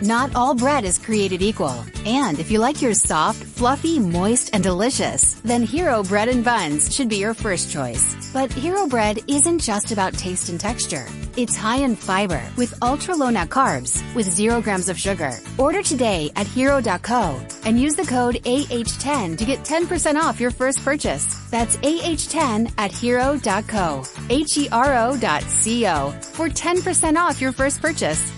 Not all bread is created equal. And if you like yours soft, fluffy, moist, and delicious, then Hero Bread and Buns should be your first choice. But Hero Bread isn't just about taste and texture. It's high in fiber with ultra-low net carbs with 0 grams of sugar. Order today at hero.co and use the code AH10 to get 10% off your first purchase. That's AH10 at hero.co, HERO.co for 10% off your first purchase.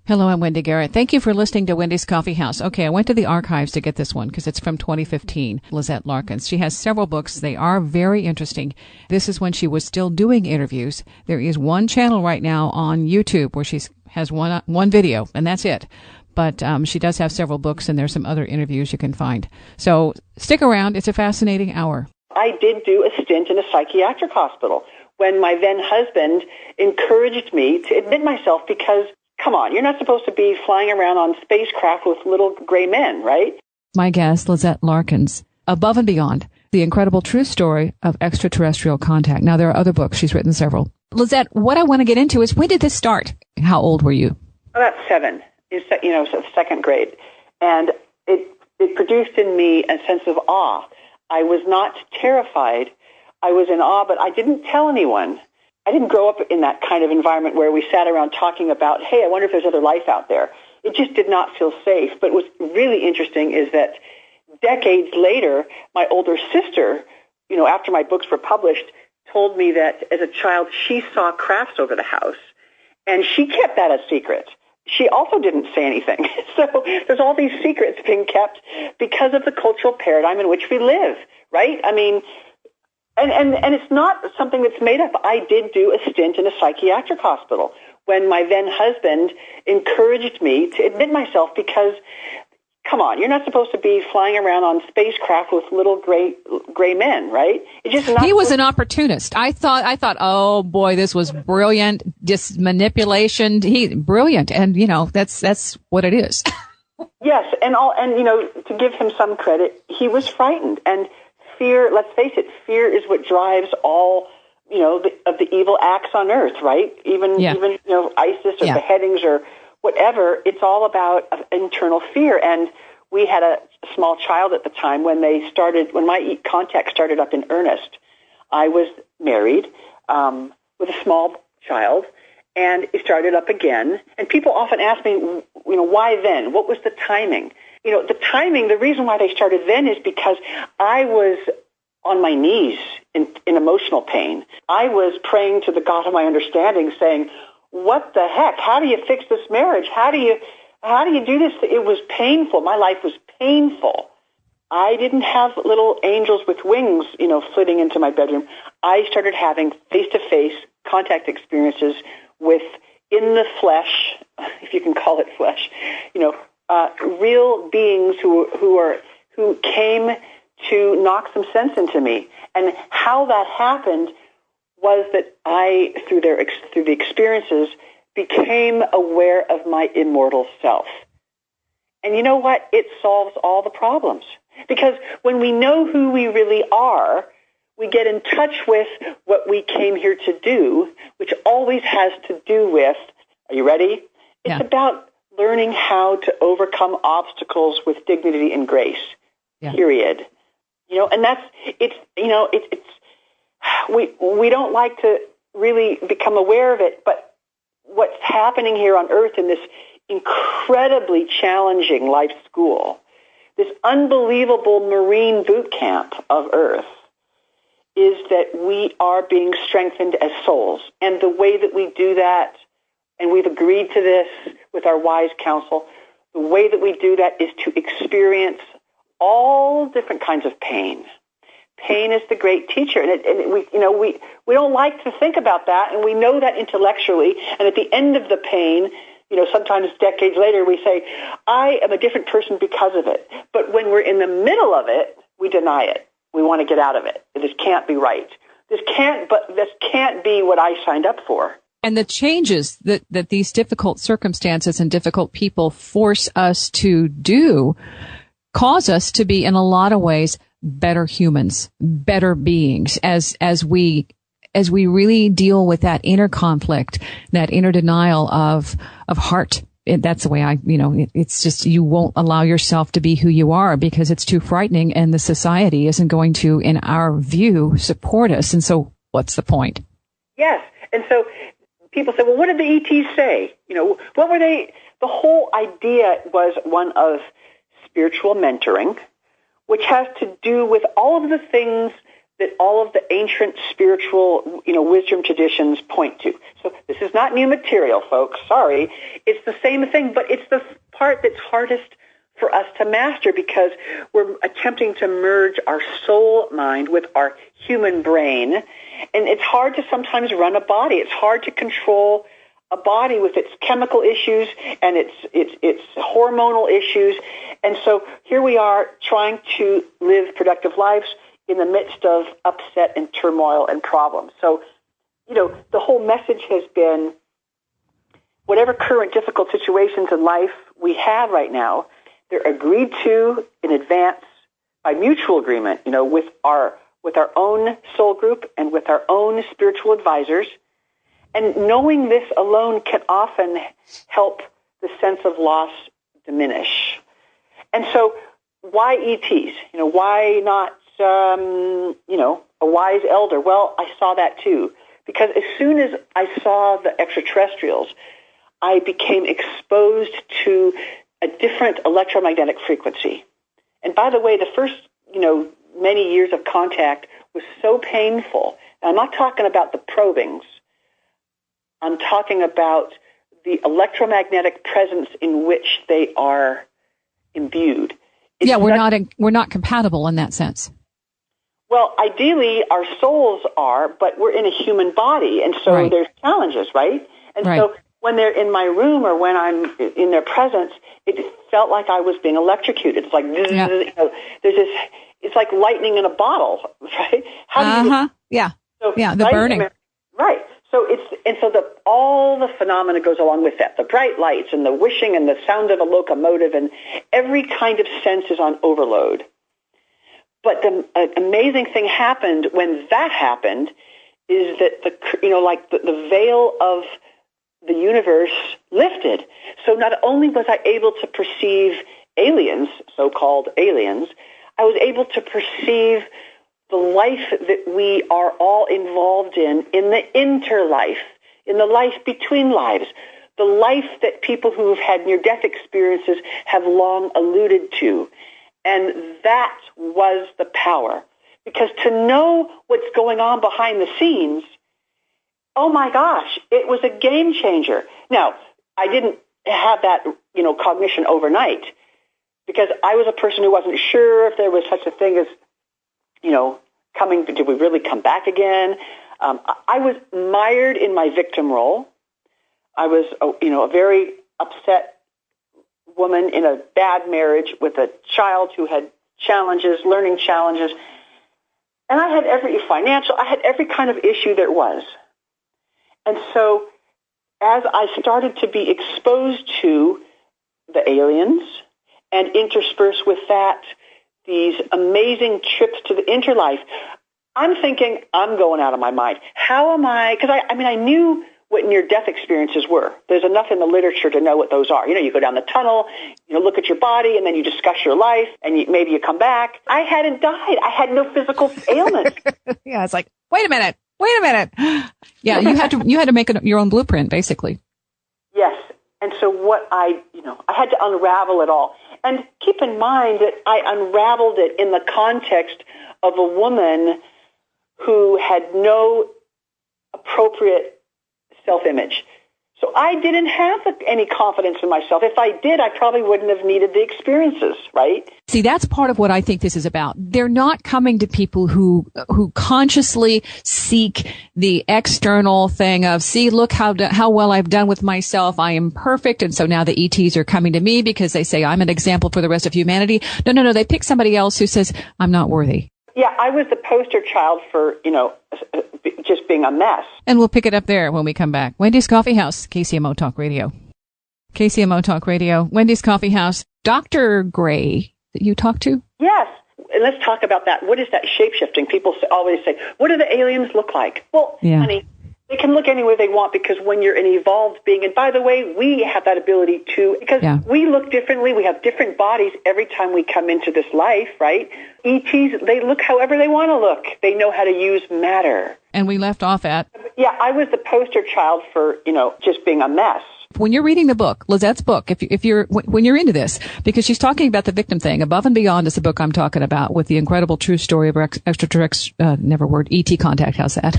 Hello, I'm Wendy Garrett. Thank you for listening to Wendy's Coffee House. Okay, I went to the archives to get this one because it's from 2015. Lisette Larkins. She has several books. They are very interesting. This is when she was still doing interviews. There is one channel right now on YouTube where she has one video, and that's it. But she does have several books, and there's some other interviews you can find. So stick around. It's a fascinating hour. I did do a stint in a psychiatric hospital when my then husband encouraged me to admit myself because, come on, you're not supposed to be flying around on spacecraft with little gray men, right? My guest, Lisette Larkins, Above and Beyond, the incredible true story of extraterrestrial contact. Now, there are other books. She's written several. Lisette, what I want to get into is, when did this start? How old were you? About 7, so second grade. And it produced in me a sense of awe. I was not terrified. I was in awe, but I didn't tell anyone. I didn't grow up in that kind of environment where we sat around talking about, hey, I wonder if there's other life out there. It just did not feel safe. But what's really interesting is that decades later, my older sister, after my books were published, told me that as a child she saw crafts over the house, and she kept that a secret. She also didn't say anything. So there's all these secrets being kept because of the cultural paradigm in which we live, right? I mean, and it's not something that's made up. I did do a stint in a psychiatric hospital when my then husband encouraged me to admit myself because, come on, you're not supposed to be flying around on spacecraft with little gray men, right? He was an opportunist. I thought, oh boy, this was brilliant. Just manipulation. Brilliant. And that's what it is. Yes. And to give him some credit, he was frightened. And fear, let's face it, fear is what drives all, of the evil acts on earth, right? Even ISIS or beheadings or whatever, it's all about internal fear. And we had a small child at the time when my contact started up in earnest. I was married with a small child, and it started up again. And people often ask me, why then? What was the timing? The reason why they started then is because I was on my knees in emotional pain. I was praying to the God of my understanding, saying, what the heck? How do you fix this marriage? How do you do this? It was painful. My life was painful. I didn't have little angels with wings, flitting into my bedroom. I started having face-to-face contact experiences with, in the flesh, if you can call it flesh, real beings who came to knock some sense into me. And how that happened was that I, through the experiences, became aware of my immortal self. And you know what? It solves all the problems. Because when we know who we really are, we get in touch with what we came here to do, which always has to do with, are you ready? It's about learning how to overcome obstacles with dignity and grace, period. And that's, we don't like to really become aware of it, but what's happening here on Earth in this incredibly challenging life school, this unbelievable marine boot camp of Earth, is that we are being strengthened as souls. And the way that we do that, and we've agreed to this with our wise counsel, the way that we do that is to experience all different kinds of pain. Pain is the great teacher, and we don't like to think about that, and we know that intellectually. And at the end of the pain, sometimes decades later, we say, "I am a different person because of it." But when we're in the middle of it, we deny it. We want to get out of it. This can't be right. This can't be what I signed up for. And the changes that these difficult circumstances and difficult people force us to do cause us to be, in a lot of ways, better humans, better beings as we as we really deal with that inner conflict, that inner denial of heart. That's the way it's just, you won't allow yourself to be who you are because it's too frightening, and the society isn't going to, in our view, support us. And so what's the point? Yes. And so people say, well, what did the ETs say? What were they? The whole idea was one of spiritual mentoring, which has to do with all of the things that all of the ancient spiritual, wisdom traditions point to. So this is not new material, folks. Sorry. It's the same thing, but it's the part that's hardest for us to master because we're attempting to merge our soul mind with our human brain. And it's hard to sometimes run a body. It's hard to control a body with its chemical issues and its hormonal issues. And so here we are trying to live productive lives in the midst of upset and turmoil and problems. So, the whole message has been whatever current difficult situations in life we have right now, they're agreed to in advance by mutual agreement, with our own soul group and with our own spiritual advisors. And knowing this alone can often help the sense of loss diminish. And so why ETs? Why not, a wise elder? Well, I saw that too. Because as soon as I saw the extraterrestrials, I became exposed to a different electromagnetic frequency. And by the way, the first, many years of contact was so painful. And I'm not talking about the probings. I'm talking about the electromagnetic presence in which they are imbued. We're not compatible in that sense. Well, ideally, our souls are, but we're in a human body, and so there's challenges, right? And so when they're in my room or when I'm in their presence, it felt like I was being electrocuted. It's like, there's this, it's like lightning in a bottle, right? The burning. Right. So all the phenomena goes along with that. The bright lights and the wishing and the sound of a locomotive and every kind of sense is on overload. But the amazing thing happened when that happened is that the veil of the universe lifted. So not only was I able to perceive aliens, so-called aliens, I was able to perceive the life that we are all involved in the interlife, in the life between lives, the life that people who have had near-death experiences have long alluded to. And that was the power. Because to know what's going on behind the scenes, oh my gosh, it was a game changer. Now, I didn't have that, cognition overnight because I was a person who wasn't sure if there was such a thing as, did we really come back again? I was mired in my victim role. I was, a very upset woman in a bad marriage with a child who had challenges, learning challenges. And I had every kind of issue there was. And so as I started to be exposed to the aliens and interspersed with that, these amazing trips to the interlife, I'm thinking, I'm going out of my mind. How am I? Because I knew what near-death experiences were. There's enough in the literature to know what those are. You go down the tunnel, look at your body, and then you discuss your life, and maybe you come back. I hadn't died. I had no physical ailments. Yeah, it's like, wait a minute. Yeah, you had to make your own blueprint, basically. Yes. And so what I had to unravel it all. And keep in mind that I unraveled it in the context of a woman who had no appropriate self-image. So I didn't have any confidence in myself. If I did, I probably wouldn't have needed the experiences, right? See, that's part of what I think this is about. They're not coming to people who consciously seek the external thing of, see, look how well I've done with myself. I am perfect. And so now the ETs are coming to me because they say I'm an example for the rest of humanity. No. They pick somebody else who says, I'm not worthy. Yeah, I was the poster child for, just being a mess. And we'll pick it up there when we come back. Wendy's Coffee House, KCMO Talk Radio. KCMO Talk Radio, Wendy's Coffee House. Dr. Gray that you talked to? Yes. and let's talk about that. What is that shape-shifting? People always say, what do the aliens look like? Well, honey, they can look any way they want, because when you're an evolved being, and by the way, we have that ability too, because we look differently. We have different bodies every time we come into this life, right? ETs, they look however they want to look. They know how to use matter. And we left off at... Yeah, I was the poster child for, just being a mess. When you're reading the book, Lisette's book, when you're into this, because she's talking about the victim thing, Above and Beyond is the book I'm talking about, with the incredible true story of ET contact. How's that?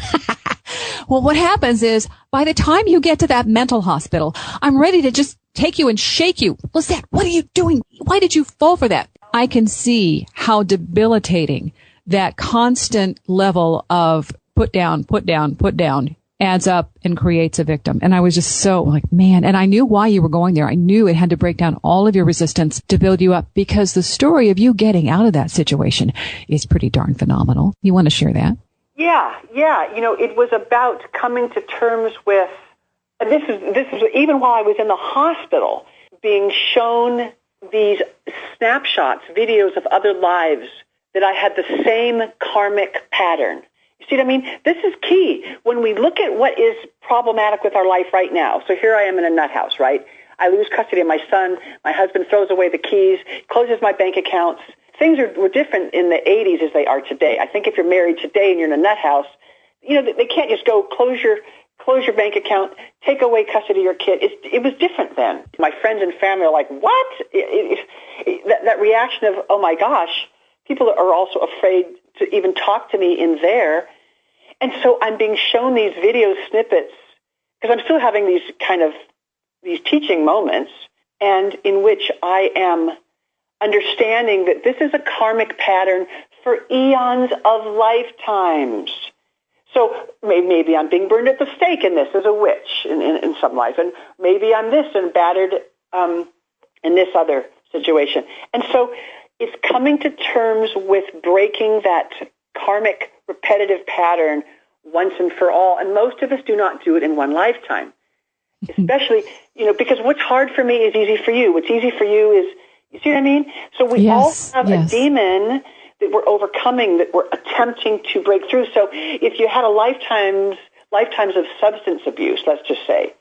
Well, what happens is, by the time you get to that mental hospital, I'm ready to just take you and shake you. Lisette, what are you doing? Why did you fall for that? I can see how debilitating that constant level of put down adds up and creates a victim. And I was just so like, man, and I knew why you were going there. I knew it had to break down all of your resistance to build you up, because the story of you getting out of that situation is pretty darn phenomenal. You want to share that? Yeah. It was about coming to terms with, and this is even while I was in the hospital, being shown these snapshots, videos of other lives, that I had the same karmic pattern. You see what I mean? This is key. When we look at what is problematic with our life right now, so here I am in a nut house, right? I lose custody of my son. My husband throws away the keys, closes my bank accounts. Things were different in the 80s as they are today. I think if you're married today and you're in a nut house, they can't just go close your bank account, take away custody of your kid. It was different then. My friends and family are like, what? That reaction of, oh my gosh, people are also afraid to even talk to me in there. And so I'm being shown these video snippets, because I'm still having these teaching moments, and in which I am understanding that this is a karmic pattern for eons of lifetimes. So maybe I'm being burned at the stake in this as a witch in some life, and maybe I'm this and battered in this other situation. And so it's coming to terms with breaking that karmic repetitive pattern once and for all. And most of us do not do it in one lifetime. Especially, because what's hard for me is easy for you. What's easy for you is, you see what I mean? So we all have a demon that we're overcoming, that we're attempting to break through. So if you had a lifetimes of substance abuse, let's just say,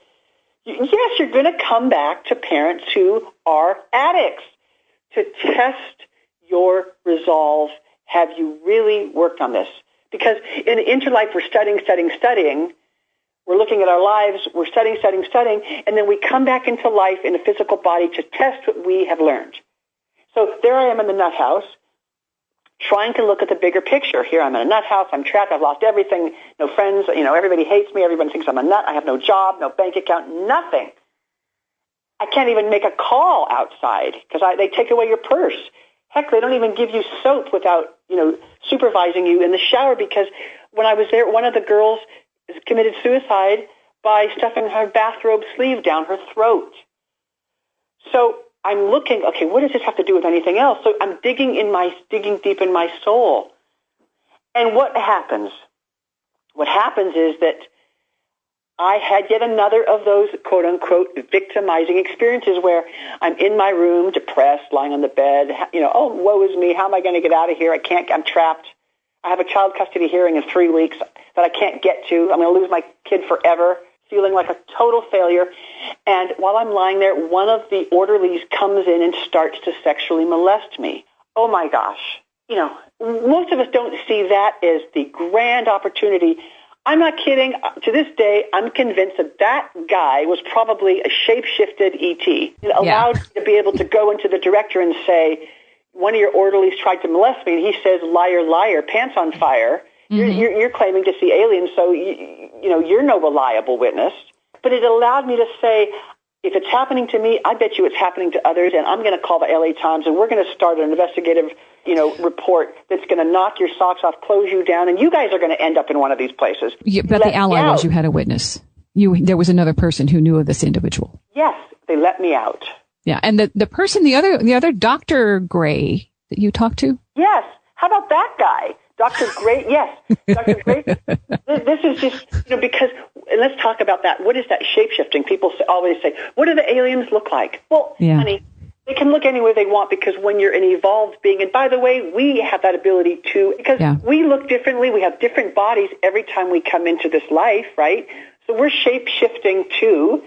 yes, you're going to come back to parents who are addicts to test your resolve. Have you really worked on this? Because in Interlife, we're studying. We're looking at our lives, we're studying, and then we come back into life in a physical body to test what we have learned. So there I am in the nut house, trying to look at the bigger picture. Here I'm in a nut house, I'm trapped, I've lost everything, no friends, everybody hates me, everyone thinks I'm a nut, I have no job, no bank account, nothing. I can't even make a call outside because they take away your purse. Heck, they don't even give you soap without, supervising you in the shower, because when I was there, one of the girls committed suicide by stuffing her bathrobe sleeve down her throat. So I'm looking, okay, what does this have to do with anything else? So I'm digging deep in my soul. And what happens? What happens is that I had yet another of those quote-unquote victimizing experiences where I'm in my room, depressed, lying on the bed, oh, woe is me, how am I going to get out of here? I'm trapped. I have a child custody hearing in 3 weeks that I can't get to. I'm going to lose my kid forever, feeling like a total failure. And while I'm lying there, one of the orderlies comes in and starts to sexually molest me. Oh, my gosh. Most of us don't see that as the grand opportunity. I'm not kidding. To this day, I'm convinced that guy was probably a shape-shifted ET. It allowed me to be able to go into the director and say, one of your orderlies tried to molest me, and he says, liar, liar, pants on fire. Mm-hmm. You're claiming to see aliens, so you're no reliable witness. But it allowed me to say, if it's happening to me, I bet you it's happening to others, and I'm going to call the LA Times, and we're going to start an investigative report that's going to knock your socks off, close you down, and you guys are going to end up in one of these places. Yeah, but the ally was you had a witness. There was another person who knew of this individual. Yes, they let me out. Yeah, and the person, the other Dr. Gray that you talked to? Yes. How about that guy? Dr. Gray, yes. Dr. Gray, this is just, because, and let's talk about that. What is that shape-shifting? People always say, what do the aliens look like? Well, honey, They can look any way they want, because when you're an evolved being, and by the way, we have that ability too, because we look differently. We have different bodies every time we come into this life, right? So we're shape-shifting too.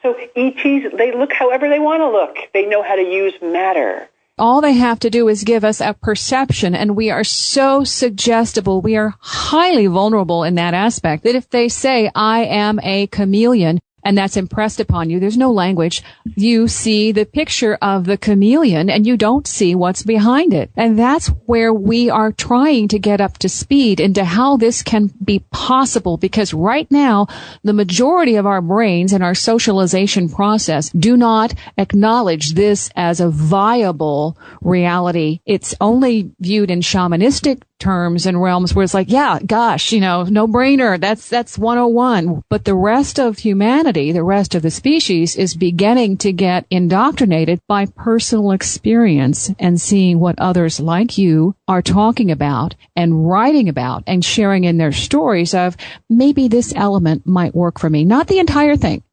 So ETs, they look however they want to look. They know how to use matter. All they have to do is give us a perception, and we are so suggestible. We are highly vulnerable in that aspect that if they say, I am a chameleon, and that's impressed upon you, there's no language. You see the picture of the chameleon and you don't see what's behind it. And that's where we are trying to get up to speed into how this can be possible, because right now, the majority of our brains and our socialization process do not acknowledge this as a viable reality. It's only viewed in shamanistic terms and realms where it's like, yeah, gosh, no brainer. That's 101. But the rest of humanity, the rest of the species is beginning to get indoctrinated by personal experience and seeing what others like you are talking about and writing about and sharing in their stories of, maybe this element might work for me. Not the entire thing,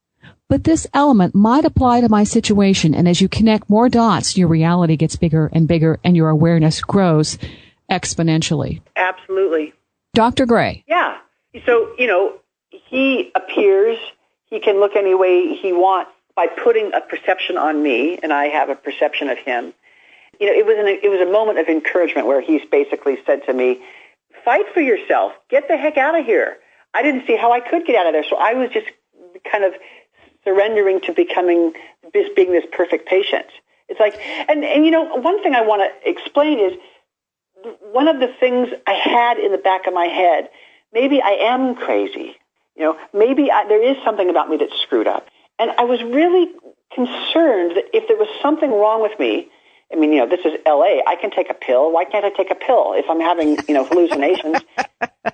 but this element might apply to my situation. And as you connect more dots, your reality gets bigger and bigger and your awareness grows exponentially. Absolutely. Dr. Gray. Yeah. So, he appears, he can look any way he wants by putting a perception on me, and I have a perception of him. It was a moment of encouragement where he's basically said to me, fight for yourself. Get the heck out of here. I didn't see how I could get out of there, so I was just kind of surrendering to being this perfect patient. It's like, and one thing I want to explain is, one of the things I had in the back of my head, maybe I am crazy. Maybe there is something about me that's screwed up. And I was really concerned that if there was something wrong with me, this is LA, I can take a pill. Why can't I take a pill if I'm having, hallucinations?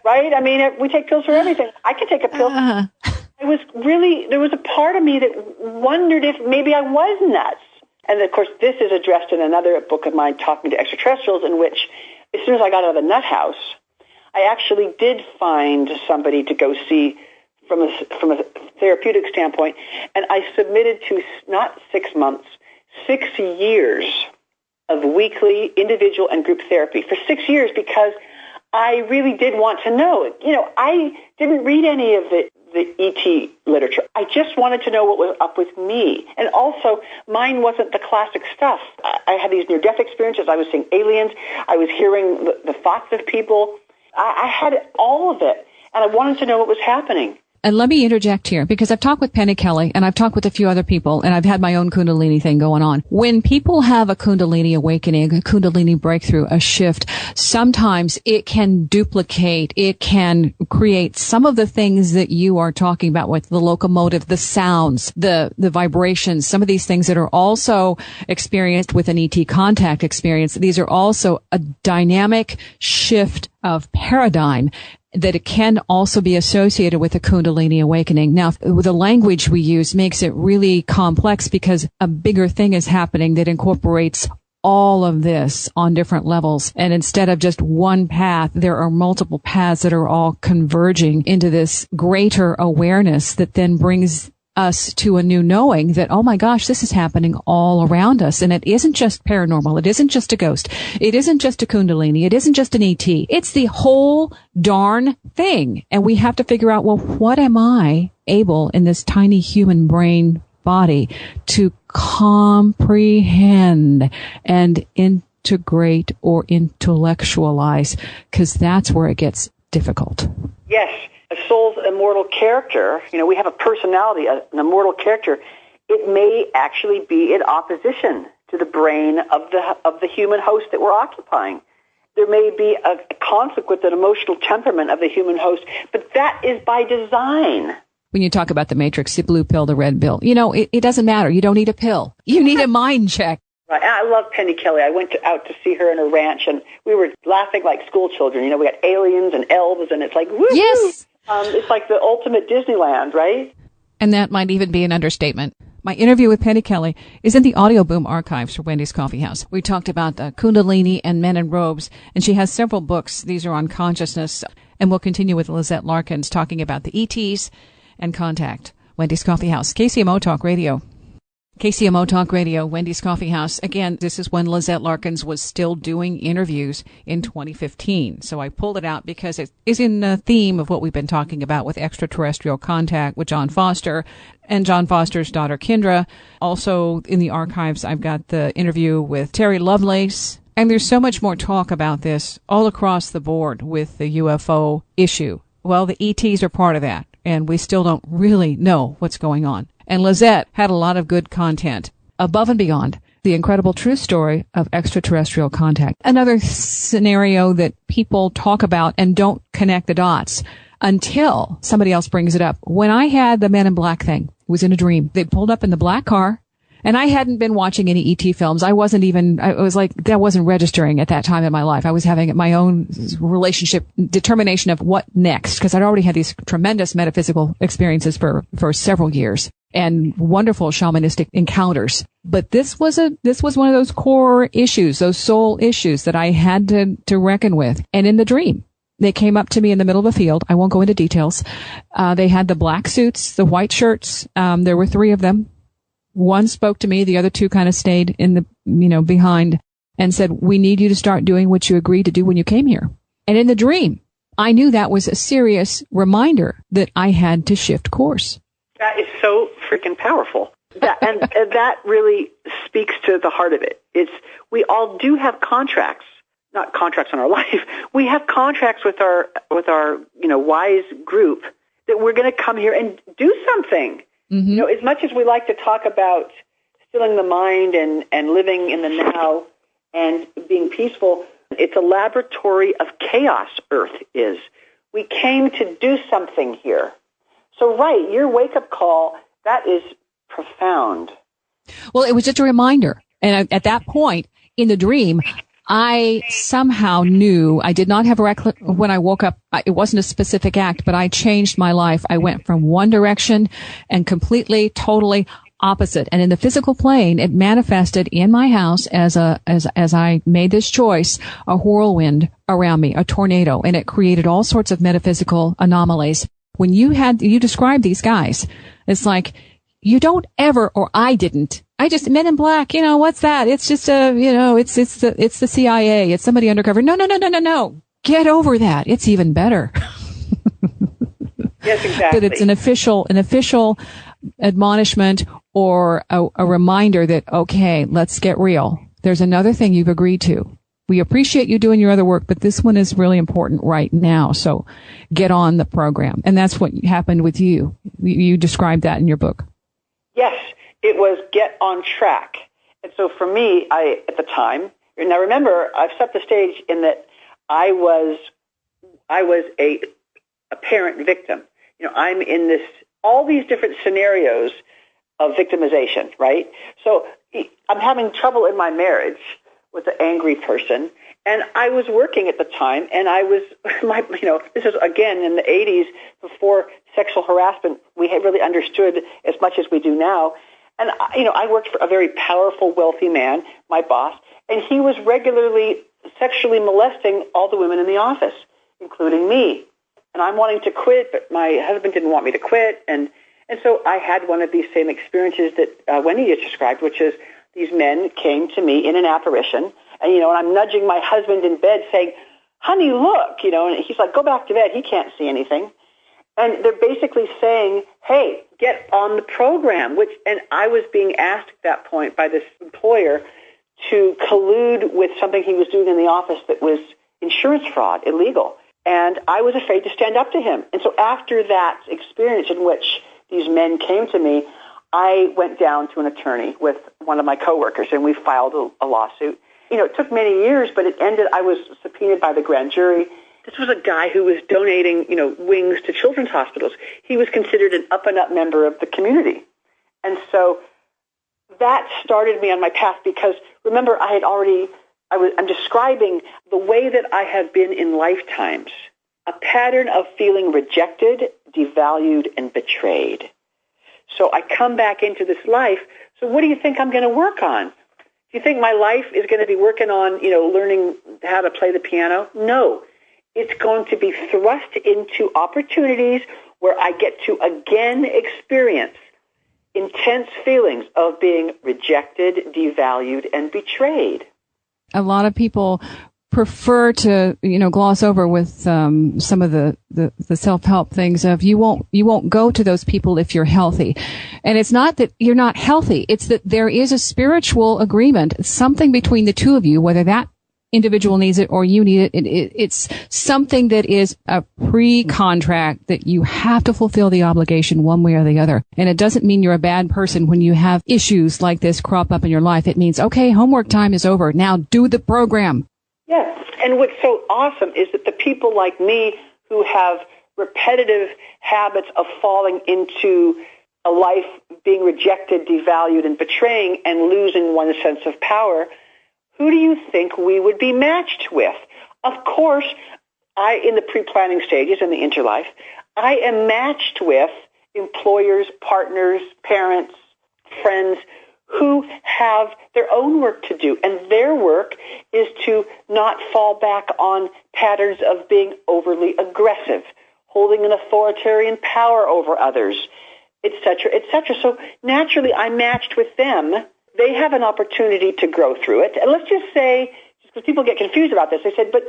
Right? We take pills for everything. I can take a pill. There was a part of me that wondered if maybe I was nuts. And of course, this is addressed in another book of mine, Talking to Extraterrestrials, in which as soon as I got out of the nut house, I actually did find somebody to go see from a therapeutic standpoint, and I submitted to not 6 months, 6 years of weekly individual and group therapy for 6 years, because I really did want to know. I didn't read any of the ET literature. I just wanted to know what was up with me. And also, mine wasn't the classic stuff. I had these near-death experiences. I was seeing aliens. I was hearing the thoughts of people. I had all of it, and I wanted to know what was happening. And let me interject here, because I've talked with Penny Kelly and I've talked with a few other people, and I've had my own Kundalini thing going on. When people have a Kundalini awakening, a Kundalini breakthrough, a shift, sometimes it can duplicate, it can create some of the things that you are talking about with the locomotive, the sounds, the vibrations, some of these things that are also experienced with an ET contact experience. These are also a dynamic shift of paradigm that it can also be associated with a Kundalini awakening. Now, the language we use makes it really complex, because a bigger thing is happening that incorporates all of this on different levels. And instead of just one path, there are multiple paths that are all converging into this greater awareness that then brings us to a new knowing that, oh my gosh, this is happening all around us. And it isn't just paranormal. It isn't just a ghost. It isn't just a Kundalini. It isn't just an ET. It's the whole darn thing. And we have to figure out, well, what am I able in this tiny human brain body to comprehend and integrate or intellectualize? Because that's where it gets difficult. Yes. A soul's immortal character, we have a personality, an immortal character. It may actually be in opposition to the brain of the human host that we're occupying. There may be a conflict with the emotional temperament of the human host, but that is by design. When you talk about the matrix, the blue pill, the red pill, it doesn't matter. You don't need a pill. You need a mind check. Right. I love Penny Kelly. I went out to see her in her ranch, and we were laughing like school children. We got aliens and elves, and it's like, woo-hoo! Yes. It's like the ultimate Disneyland, right? And that might even be an understatement. My interview with Penny Kelly is in the Audio Boom archives for Wendy's Coffee House. We talked about Kundalini and Men in Robes, and she has several books. These are on consciousness. And we'll continue with Lisette Larkins talking about the ETs and contact. Wendy's Coffee House, KCMO Talk Radio. KCMO Talk Radio, Wendy's Coffee House. Again, this is when Lisette Larkins was still doing interviews in 2015. So I pulled it out because it is in the theme of what we've been talking about with extraterrestrial contact with John Foster and John Foster's daughter, Kendra. Also in the archives, I've got the interview with Terry Lovelace. And there's so much more talk about this all across the board with the UFO issue. Well, the ETs are part of that, and we still don't really know what's going on. And Lisette had a lot of good content above and beyond the incredible true story of extraterrestrial contact. Another scenario that people talk about and don't connect the dots until somebody else brings it up. When I had the Men in Black thing, it was in a dream. They pulled up in the black car, and I hadn't been watching any ET films. I was like, that wasn't registering at that time in my life. I was having my own relationship determination of what next, because I'd already had these tremendous metaphysical experiences for several years and wonderful shamanistic encounters. But this was one of those core issues, those soul issues that I had to reckon with. And in the dream, they came up to me in the middle of a field. I won't go into details. They had the black suits, the white shirts. There were 3 of them. One spoke to me. The other 2 kind of stayed in the, behind and said, we need you to start doing what you agreed to do when you came here. And in the dream, I knew that was a serious reminder that I had to shift course. That is so freaking powerful. And that really speaks to the heart of it. We all do have contracts, not contracts on our life. We have contracts with our wise group that we're going to come here and do something. Mm-hmm. As much as we like to talk about stilling the mind and living in the now and being peaceful, it's a laboratory of chaos, Earth is. We came to do something here. So, right, your wake-up call, that is profound. Well, it was just a reminder. And at that point in the dream, I somehow knew I did not have when I woke up, it wasn't a specific act, but I changed my life. I went from one direction and completely, totally opposite. And in the physical plane, it manifested in my house as I made this choice, a whirlwind around me, a tornado, and it created all sorts of metaphysical anomalies. When you described these guys, it's like, you don't ever, or I didn't. I just, Men in Black, what's that? It's just it's the CIA. It's somebody undercover. No. Get over that. It's even better. Yes, exactly. That it's an official admonishment or a reminder that, okay, let's get real. There's another thing you've agreed to. We appreciate you doing your other work, but this one is really important right now. So get on the program. And that's what happened with you. You described that in your book. Yes, it was get on track. And so for me, at the time, now remember, I've set the stage in that I was a apparent victim. I'm in all these different scenarios of victimization, right? So I'm having trouble in my marriage with an angry person, and I was working at the time, and I was, this is again in the 80s, before sexual harassment, we had really understood as much as we do now. And, I worked for a very powerful, wealthy man, my boss, and he was regularly sexually molesting all the women in the office, including me. And I'm wanting to quit, but my husband didn't want me to quit. And so I had one of these same experiences that Wendy has described, which is these men came to me in an apparition, and, and I'm nudging my husband in bed saying, honey, look, and he's like, go back to bed. He can't see anything. And they're basically saying, hey, get on the program, and I was being asked at that point by this employer to collude with something he was doing in the office that was insurance fraud, illegal. And I was afraid to stand up to him. And so after that experience in which these men came to me, I went down to an attorney with one of my coworkers, and we filed a lawsuit. It took many years, but it ended. I was subpoenaed by the grand jury. This was a guy who was donating, wings to children's hospitals. He was considered an up-and-up member of the community. And so that started me on my path because, remember, I'm describing the way that I have been in lifetimes, a pattern of feeling rejected, devalued, and betrayed. So I come back into this life. So what do you think I'm going to work on? Do you think my life is going to be working on, learning how to play the piano? No. It's going to be thrust into opportunities where I get to again experience intense feelings of being rejected, devalued, and betrayed. A lot of people prefer to, gloss over with some of the self-help things of you won't go to those people if you're healthy. And it's not that you're not healthy. It's that there is a spiritual agreement, something between the two of you, whether that individual needs it or you need it. It's something that is a pre-contract that you have to fulfill the obligation one way or the other. And it doesn't mean you're a bad person when you have issues like this crop up in your life. It means, okay, homework time is over. Now do the program. Yes. And what's so awesome is that the people like me who have repetitive habits of falling into a life being rejected, devalued, and betraying and losing one's sense of power, who do you think we would be matched with? Of course, in the pre-planning stages in the Interlife, I am matched with employers, partners, parents, friends who have their own work to do. And their work is to not fall back on patterns of being overly aggressive, holding an authoritarian power over others, etc., etc. So naturally, I'm matched with them. They have an opportunity to grow through it. And let's just say, because people get confused about this, they said, but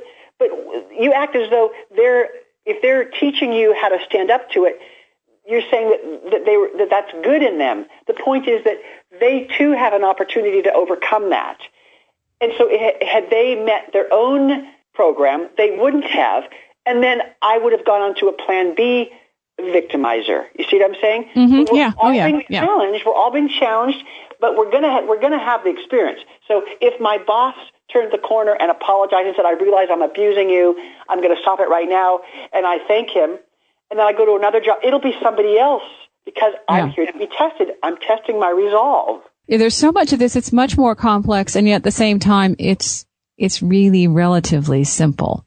you act as though if they're teaching you how to stand up to it, you're saying that's good in them. The point is that they too have an opportunity to overcome that. And so had they met their own program, they wouldn't have. And then I would have gone on to a plan B victimizer. You see what I'm saying? Mm-hmm. We're all being challenged. We're all being challenged, but we're gonna have the experience. So if my boss turned the corner and apologized and said, I realize I'm abusing you, I'm going to stop it right now, and I thank him, and then I go to another job, it'll be somebody else because I'm here to be tested. I'm testing my resolve. Yeah, there's so much of this. It's much more complex, and yet at the same time, it's really relatively simple.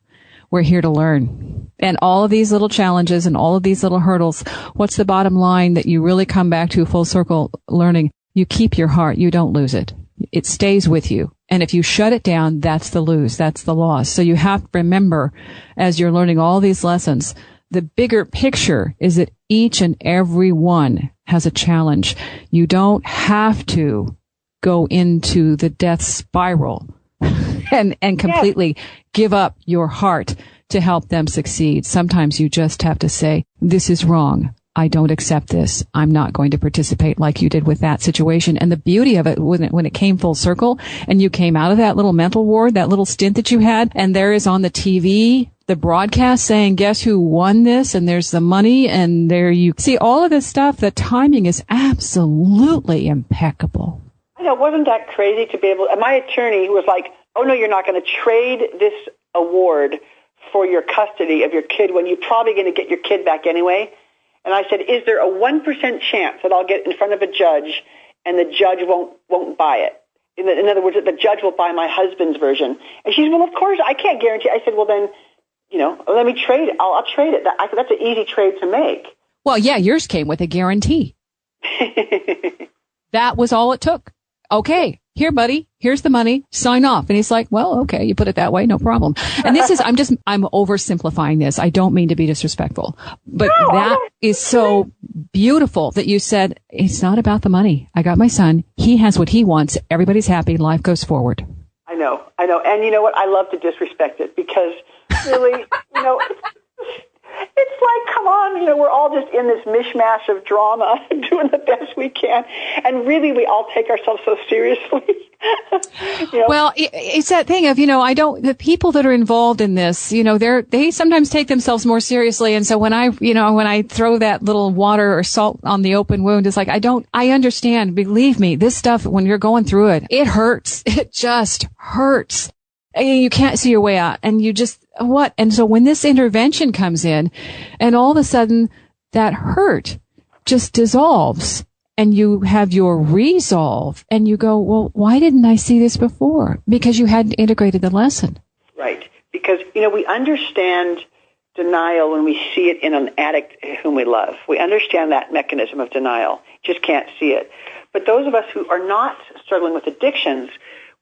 We're here to learn. And all of these little challenges and all of these little hurdles, what's the bottom line that you really come back to full circle learning? You keep your heart. You don't lose it. It stays with you. And if you shut it down, that's the lose. That's the loss. So you have to remember, as you're learning all these lessons, the bigger picture is that each and every one has a challenge. You don't have to go into the death spiral and completely give up your heart to help them succeed. Sometimes you just have to say, this is wrong. I don't accept this. I'm not going to participate like you did with that situation. And the beauty of it, when it came full circle and you came out of that little mental ward, that little stint that you had, and there is on the TV, the broadcast saying, guess who won this? And there's the money, and there you see all of this stuff. The timing is absolutely impeccable. I know, wasn't that crazy to be able, and my attorney was like, oh no, you're not going to trade this award for your custody of your kid when you're probably going to get your kid back anyway. And I said, is there a 1% chance that I'll get in front of a judge and the judge won't buy it? In other words, that the judge will buy my husband's version. And she said, well, of course, I can't guarantee. I said, well, then, let me trade it. I'll trade it. That's an easy trade to make. Well, yeah, yours came with a guarantee. That was all it took. Okay, here, buddy, here's the money, sign off. And he's like, well, okay, you put it that way, no problem. And this is, I'm oversimplifying this. I don't mean to be disrespectful, but that is so beautiful that you said, it's not about the money. I got my son. He has what he wants. Everybody's happy. Life goes forward. I know. And you know what? I love to disrespect it because really, it's like, come on, we're all just in this mishmash of drama, doing the best we can. And really, we all take ourselves so seriously. Well, it's that thing of, the people that are involved in this, they sometimes take themselves more seriously. And so when I throw that little water or salt on the open wound, it's like, I understand. Believe me, this stuff, when you're going through it, it hurts. It just hurts. And you can't see your way out. And you just, what? And so when this intervention comes in and all of a sudden that hurt just dissolves and you have your resolve and you go, well, why didn't I see this before? Because you hadn't integrated the lesson. Right. Because, we understand denial when we see it in an addict whom we love. We understand that mechanism of denial. Just can't see it. But those of us who are not struggling with addictions,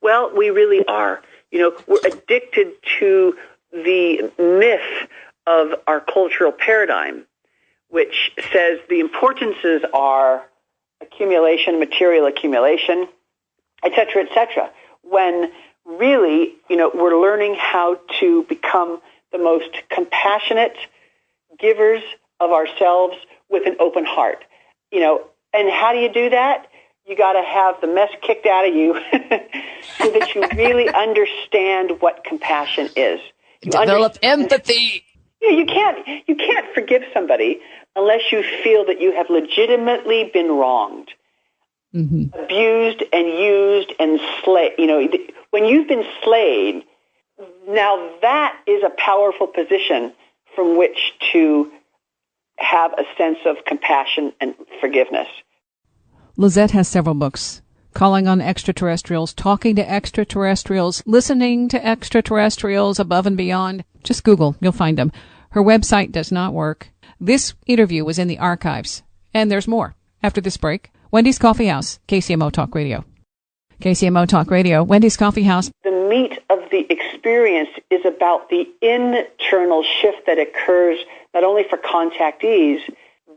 well, we really are. We're addicted to the myth of our cultural paradigm, which says the importances are accumulation, material accumulation, et cetera, when really, we're learning how to become the most compassionate givers of ourselves with an open heart. And how do you do that? You got to have the mess kicked out of you so that you really understand what compassion is. Develop empathy. You can't forgive somebody unless you feel that you have legitimately been wronged, abused and used and slayed. When you've been slayed, now that is a powerful position from which to have a sense of compassion and forgiveness. Lisette has several books: Calling on Extraterrestrials, Talking to Extraterrestrials, Listening to Extraterrestrials, Above and Beyond. Just Google, you'll find them. Her website does not work. This interview was in the archives, and there's more. After this break, Wendy's Coffee House, KCMO Talk Radio. KCMO Talk Radio, Wendy's Coffee House. The meat of the experience is about the internal shift that occurs not only for contactees,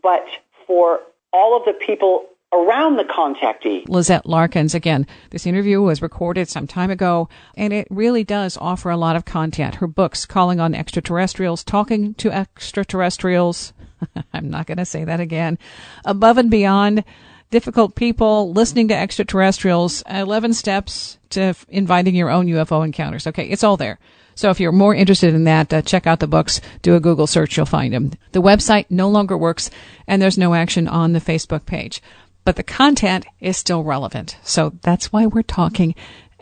but for all of the people around the contactee. Lisette Larkins, again, this interview was recorded some time ago, and it really does offer a lot of content. Her books, Calling on Extraterrestrials, Talking to Extraterrestrials, I'm not going to say that again, Above and Beyond, Difficult People, Listening to Extraterrestrials, 11 Steps to Inviting Your Own UFO Encounters. Okay, it's all there. So if you're more interested in that, check out the books, do a Google search, you'll find them. The website no longer works, and there's no action on the Facebook page. But the content is still relevant. So that's why we're talking,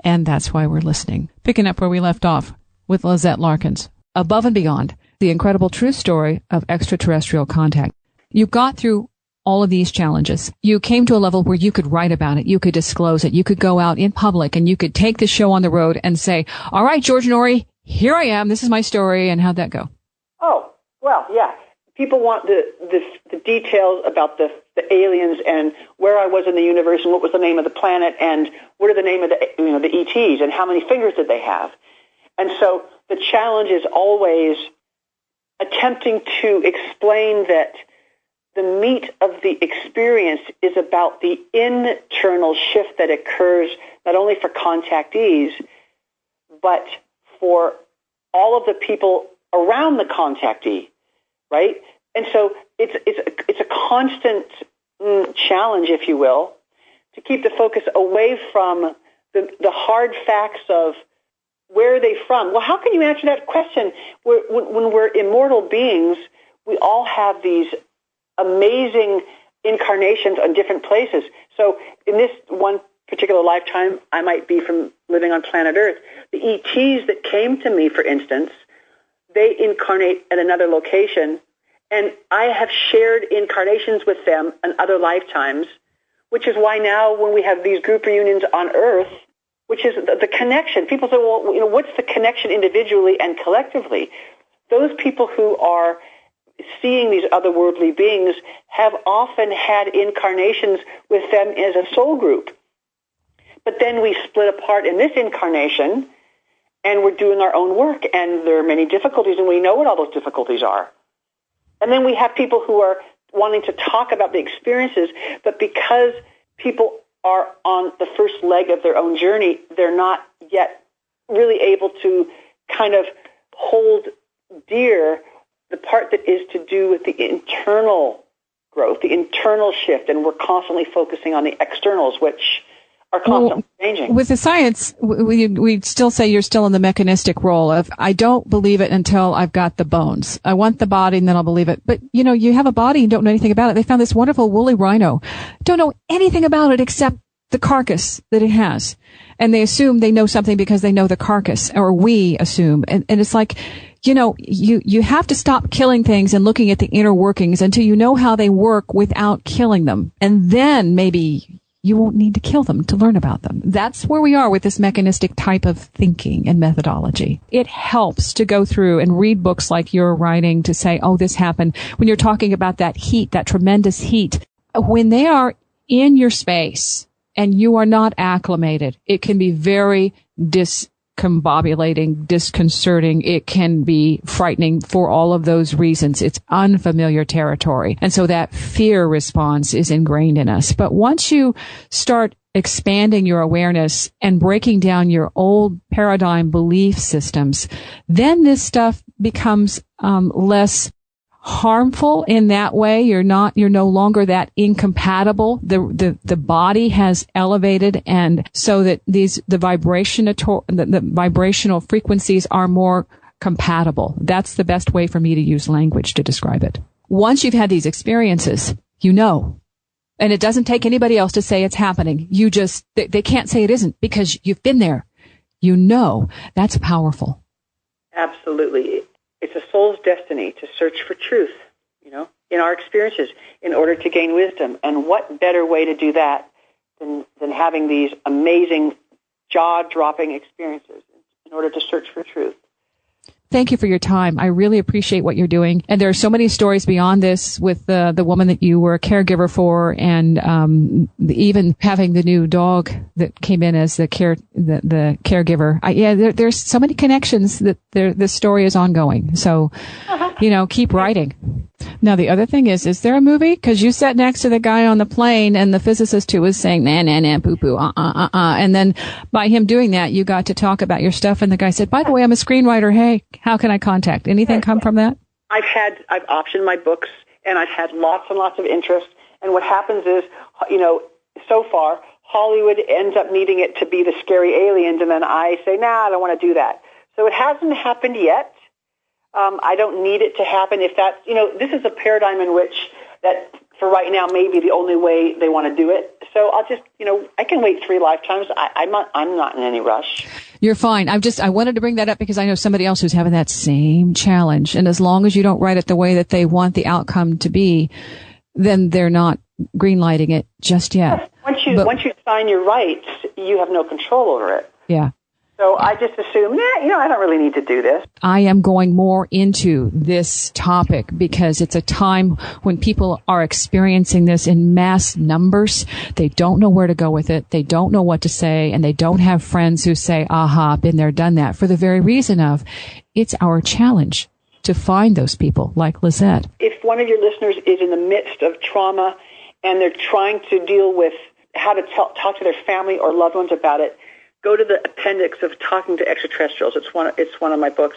and that's why we're listening. Picking up where we left off with Lisette Larkins. Above and Beyond, the incredible true story of extraterrestrial contact. You got through all of these challenges. You came to a level where you could write about it, you could disclose it, you could go out in public, and you could take the show on the road and say, all right, George Norrie, here I am, this is my story, and how'd that go? Oh, well, yeah. People want the details about the aliens and where I was in the universe and what was the name of the planet and what are the name of the ETs and how many fingers did they have. And so the challenge is always attempting to explain that the meat of the experience is about the internal shift that occurs not only for contactees, but for all of the people around the contactee, right? And so it's a constant challenge, if you will, to keep the focus away from the hard facts of where are they from. Well, how can you answer that question? When we're immortal beings, we all have these amazing incarnations on different places. So in this one particular lifetime, I might be from living on planet Earth. The ETs that came to me, for instance, they incarnate at another location, and I have shared incarnations with them in other lifetimes, which is why now when we have these group reunions on Earth, which is the connection, people say, well, what's the connection individually and collectively? Those people who are seeing these otherworldly beings have often had incarnations with them as a soul group. But then we split apart in this incarnation, and we're doing our own work, and there are many difficulties, and we know what all those difficulties are. And then we have people who are wanting to talk about the experiences, but because people are on the first leg of their own journey, they're not yet really able to kind of hold dear the part that is to do with the internal growth, the internal shift, and we're constantly focusing on the externals, which are constantly changing. With the science, we still say you're still in the mechanistic role of, I don't believe it until I've got the bones. I want the body and then I'll believe it. But, you have a body and don't know anything about it. They found this wonderful woolly rhino. Don't know anything about it except the carcass that it has. And they assume they know something because they know the carcass, or we assume. And it's like, you have to stop killing things and looking at the inner workings until you know how they work without killing them. And then maybe you won't need to kill them to learn about them. That's where we are with this mechanistic type of thinking and methodology. It helps to go through and read books like you're writing to say, oh, this happened. When you're talking about that heat, that tremendous heat, when they are in your space and you are not acclimated, it can be very disconcerting discombobulating, disconcerting. It can be frightening for all of those reasons. It's unfamiliar territory. And so that fear response is ingrained in us. But once you start expanding your awareness and breaking down your old paradigm belief systems, then this stuff becomes less harmful in that way. You're no longer that incompatible. The body has elevated, and so that the vibrational frequencies are more compatible. That's the best way for me to use language to describe it. Once you've had these experiences, you know. And it doesn't take anybody else to say it's happening. They can't say it isn't because you've been there. You know. That's powerful. Absolutely. It's a soul's destiny to search for truth, in our experiences in order to gain wisdom. And what better way to do that than having these amazing, jaw-dropping experiences in order to search for truth. Thank you for your time. I really appreciate what you're doing. And there are so many stories beyond this with the woman that you were a caregiver for, and even having the new dog that came in as the caregiver. There's so many connections that this story is ongoing. So, keep writing. Now, the other thing is there a movie? Because you sat next to the guy on the plane, and the physicist who was saying, nah, poo-poo, And then by him doing that, you got to talk about your stuff, and the guy said, by the way, I'm a screenwriter. Hey, how can I contact? Anything come from that? I've optioned my books, and I've had lots and lots of interest. And what happens is, so far, Hollywood ends up needing it to be the scary aliens, and then I say, nah, I don't want to do that. So it hasn't happened yet. I don't need it to happen. If that's, this is a paradigm in which that for right now may be the only way they want to do it. So I'll just, I can wait 3 lifetimes. I'm not in any rush. You're fine. I wanted to bring that up because I know somebody else who's having that same challenge. And as long as you don't write it the way that they want the outcome to be, then they're not greenlighting it just yet. Once you sign your rights, you have no control over it. Yeah. So I just assume, I don't really need to do this. I am going more into this topic because it's a time when people are experiencing this in mass numbers. They don't know where to go with it. They don't know what to say, and they don't have friends who say, aha, been there, done that, for the very reason of it's our challenge to find those people like Lisette. If one of your listeners is in the midst of trauma and they're trying to deal with how to talk to their family or loved ones about it, go to the appendix of Talking to Extraterrestrials. It's one of my books.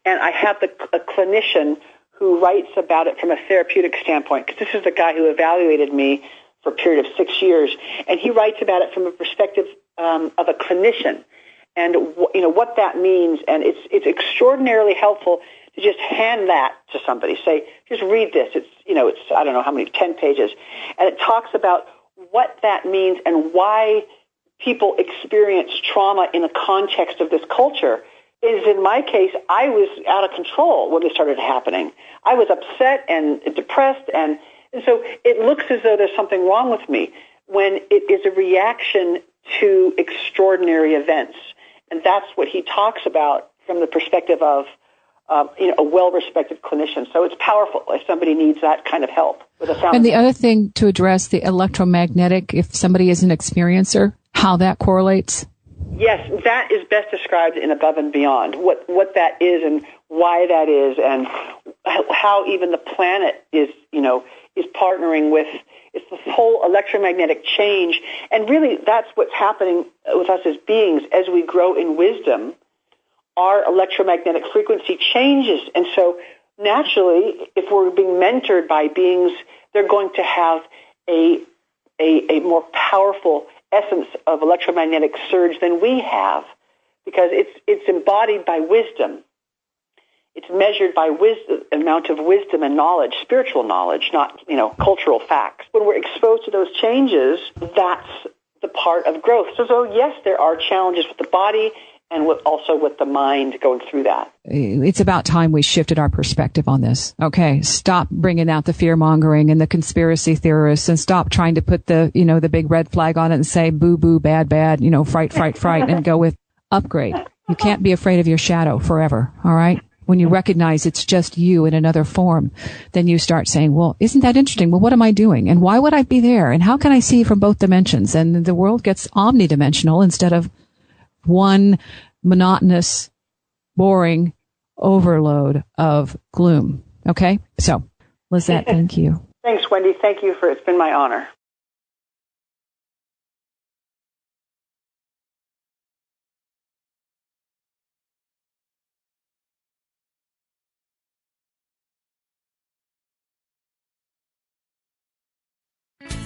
And I have a clinician who writes about it from a therapeutic standpoint, because this is the guy who evaluated me for a period of 6 years. And he writes about it from a perspective of a clinician and, what that means. And it's extraordinarily helpful to just hand that to somebody. Say, just read this. It's I don't know how many, 10 pages. And it talks about what that means and why people experience trauma in the context of this culture. Is in my case, I was out of control when it started happening. I was upset and depressed, and so it looks as though there's something wrong with me when it is a reaction to extraordinary events. And that's what he talks about from the perspective of a well-respected clinician. So it's powerful if somebody needs that kind of help with a family. And the other thing to address, the electromagnetic, if somebody is an experiencer, how that correlates? Yes, that is best described in Above and Beyond, what that is and why that is, and how even the planet is partnering with it's this whole electromagnetic change. And really that's what's happening with us as beings. As we grow in wisdom, our electromagnetic frequency changes. And so naturally, if we're being mentored by beings, they're going to have a more powerful essence of electromagnetic surge than we have, because it's embodied by wisdom. It's measured by wisdom, amount of wisdom and knowledge, spiritual knowledge, not cultural facts. When we're exposed to those changes, that's the part of growth. So yes, there are challenges with the body and also with the mind going through that. It's about time we shifted our perspective on this. Okay, stop bringing out the fear-mongering and the conspiracy theorists, and stop trying to put the big red flag on it and say boo-boo, bad, fright, and go with upgrade. You can't be afraid of your shadow forever, all right? When you recognize it's just you in another form, then you start saying, well, isn't that interesting? Well, what am I doing? And why would I be there? And how can I see from both dimensions? And the world gets omnidimensional instead of one monotonous, boring overload of gloom. Okay? So, Lisette, thank you. Thanks, Wendy. Thank you it's been my honor.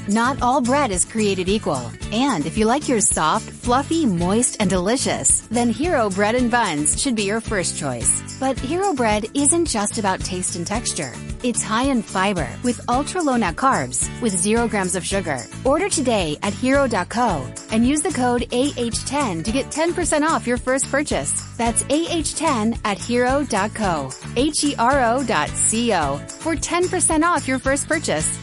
Not all bread is created equal. And if you like yours soft, fluffy, moist, and delicious, then Hero Bread and Buns should be your first choice. But Hero Bread isn't just about taste and texture. It's high in fiber with ultra-low net carbs with 0 grams of sugar. Order today at hero.co and use the code AH10 to get 10% off your first purchase. That's AH10 at hero.co, HERO.co for 10% off your first purchase.